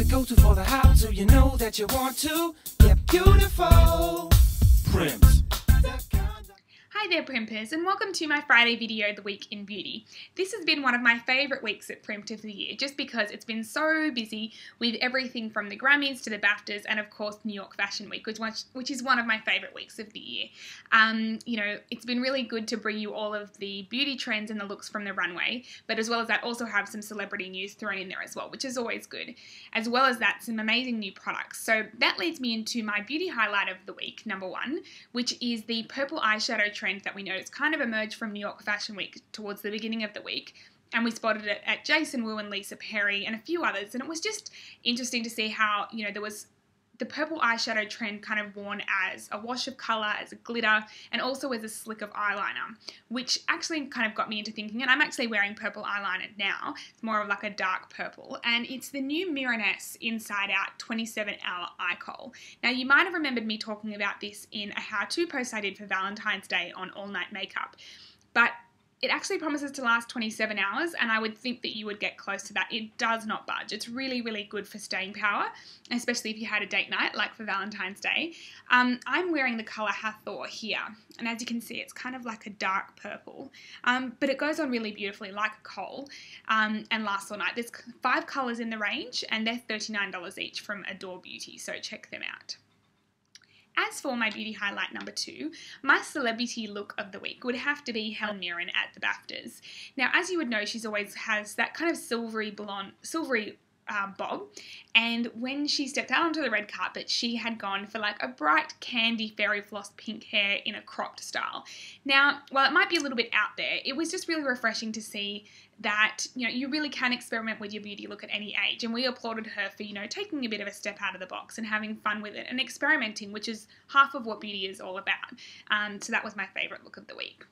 go-to for the how-to. You know that you want to get beautiful. Prims. Hi there Primpers, and welcome to my Friday video of the week in beauty. This has been one of my favourite weeks at Primped of the year, just because it's been so busy with everything from the Grammys to the BAFTAs and of course New York Fashion Week, which is one of my favourite weeks of the year. You know, it's been really good to bring you all of the beauty trends and the looks from the runway, but as well as that also have some celebrity news thrown in there as well, which is always good. As well as that, some amazing new products. So that leads me into my beauty highlight of the week, number one, which is the purple eyeshadow trend that we noticed kind of emerged from New York Fashion Week towards the beginning of the week, and we spotted it at Jason Wu and Lisa Perry and a few others, and it was just interesting to see how, you know, there was the purple eyeshadow trend kind of worn as a wash of colour, as a glitter, and also as a slick of eyeliner, which actually kind of got me into thinking, and I'm actually wearing purple eyeliner now. It's more of like a dark purple, and it's the new Mironess Inside Out 27-Hour Eye Kohl. Now, you might have remembered me talking about this in a how-to post I did for Valentine's Day on all-night makeup, but it actually promises to last 27 hours, and I would think that you would get close to that. It does not budge. It's really, really good for staying power, especially if you had a date night, like for Valentine's Day. I'm wearing the colour Hathor here, and as you can see, it's kind of like a dark purple, but it goes on really beautifully, like a kohl, and lasts all night. There's 5 colours in the range, and they're $39 each from Adore Beauty, so check them out. As for my beauty highlight number 2, my celebrity look of the week would have to be Helen Mirren at the BAFTAs. Now, as you would know, she's always has that kind of silvery bob, and when she stepped out onto the red carpet, she had gone for like a bright candy fairy floss pink hair in a cropped style. Now, while it might be a little bit out there, it was just really refreshing to see that, you know, you really can experiment with your beauty look at any age, and we applauded her for, you know, taking a bit of a step out of the box and having fun with it and experimenting, which is half of what beauty is all about. So that was my favourite look of the week.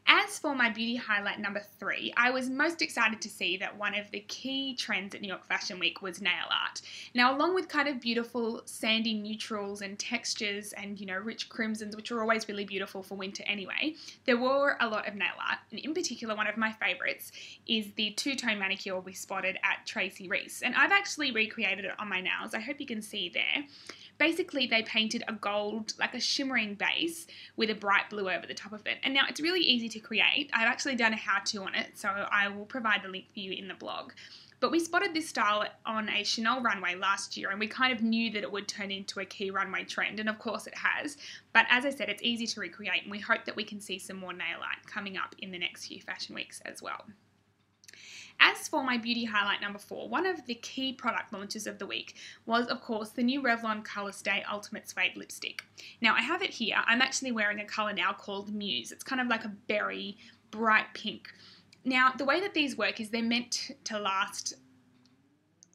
As for my beauty highlight number 3, I was most excited to see that one of the key trends at New York Fashion Week was nail art. Now, along with kind of beautiful sandy neutrals and textures and, you know, rich crimsons, which are always really beautiful for winter anyway, there were a lot of nail art. And in particular, one of my favourites is the two-tone manicure we spotted at Tracy Reese. And I've actually recreated it on my nails. I hope you can see there. Basically, they painted a gold, like a shimmering base with a bright blue over the top of it. And now it's really easy to create. I've actually done a how-to on it, so I will provide the link for you in the blog. But we spotted this style on a Chanel runway last year, and we kind of knew that it would turn into a key runway trend, and of course it has. But as I said, it's easy to recreate, and we hope that we can see some more nail art coming up in the next few fashion weeks as well. As for my beauty highlight number 4, one of the key product launches of the week was, of course, the new Revlon ColorStay Ultimate Suede lipstick. Now, I have it here. I'm actually wearing a colour now called Muse. It's kind of like a berry, bright pink. Now, the way that these work is they're meant to last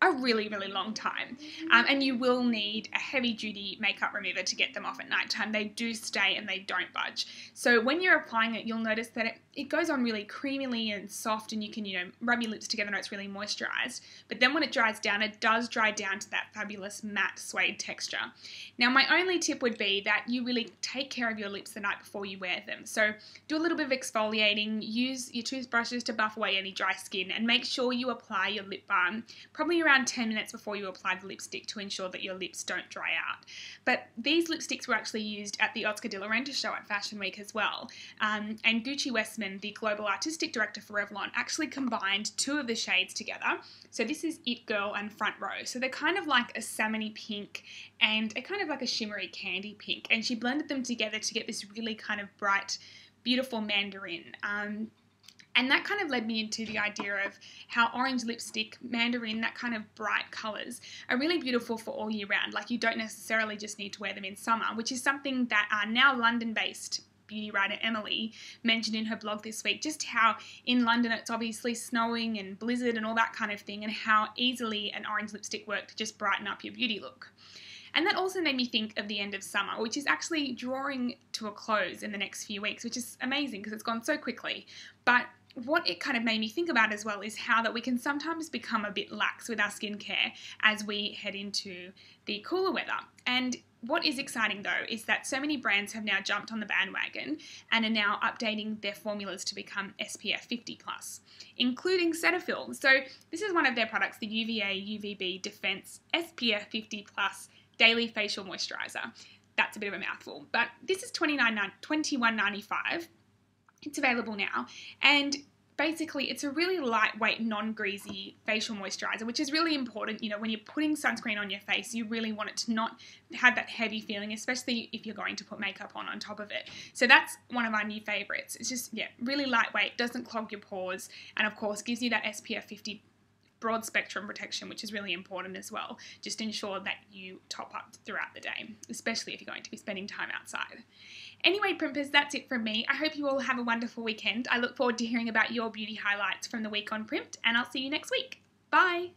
a really, really long time, and you will need a heavy-duty makeup remover to get them off at night time. They do stay and they don't budge. So when you're applying it, you'll notice that it goes on really creamily and soft, and you can, you know, rub your lips together and it's really moisturized. But then when it dries down, it does dry down to that fabulous matte suede texture. Now, my only tip would be that you really take care of your lips the night before you wear them. So do a little bit of exfoliating, use your toothbrushes to buff away any dry skin, and make sure you apply your lip balm probably around 10 minutes before you apply the lipstick to ensure that your lips don't dry out. But these lipsticks were actually used at the Oscar de la Renta show at Fashion Week as well. And Gucci Westman, the global artistic director for Revlon, actually combined 2 of the shades together. So this is It Girl and Front Row. So they're kind of like a salmony pink and a kind of like a shimmery candy pink. And she blended them together to get this really kind of bright, beautiful mandarin. And that kind of led me into the idea of how orange lipstick, mandarin, that kind of bright colours are really beautiful for all year round. Like, you don't necessarily just need to wear them in summer, which is something that our now London-based beauty writer Emily mentioned in her blog this week, just how in London it's obviously snowing and blizzard and all that kind of thing, and how easily an orange lipstick worked to just brighten up your beauty look. And that also made me think of the end of summer, which is actually drawing to a close in the next few weeks, which is amazing because it's gone so quickly. But what it kind of made me think about as well is how that we can sometimes become a bit lax with our skincare as we head into the cooler weather. And what is exciting though is that so many brands have now jumped on the bandwagon and are now updating their formulas to become SPF 50+, including Cetaphil. So this is one of their products, the UVA UVB Defense SPF 50+ Daily Facial Moisturizer. That's a bit of a mouthful, but this is $21.95. It's available now, and basically it's a really lightweight, non-greasy facial moisturizer, which is really important. You know, when you're putting sunscreen on your face, you really want it to not have that heavy feeling, especially if you're going to put makeup on top of it. So that's one of our new favorites. It's just, yeah, really lightweight, doesn't clog your pores, and of course gives you that SPF 50 broad spectrum protection, which is really important as well. Just ensure that you top up throughout the day, especially if you're going to be spending time outside. Anyway, Primpers, that's it from me. I hope you all have a wonderful weekend. I look forward to hearing about your beauty highlights from the week on Primped, and I'll see you next week. Bye!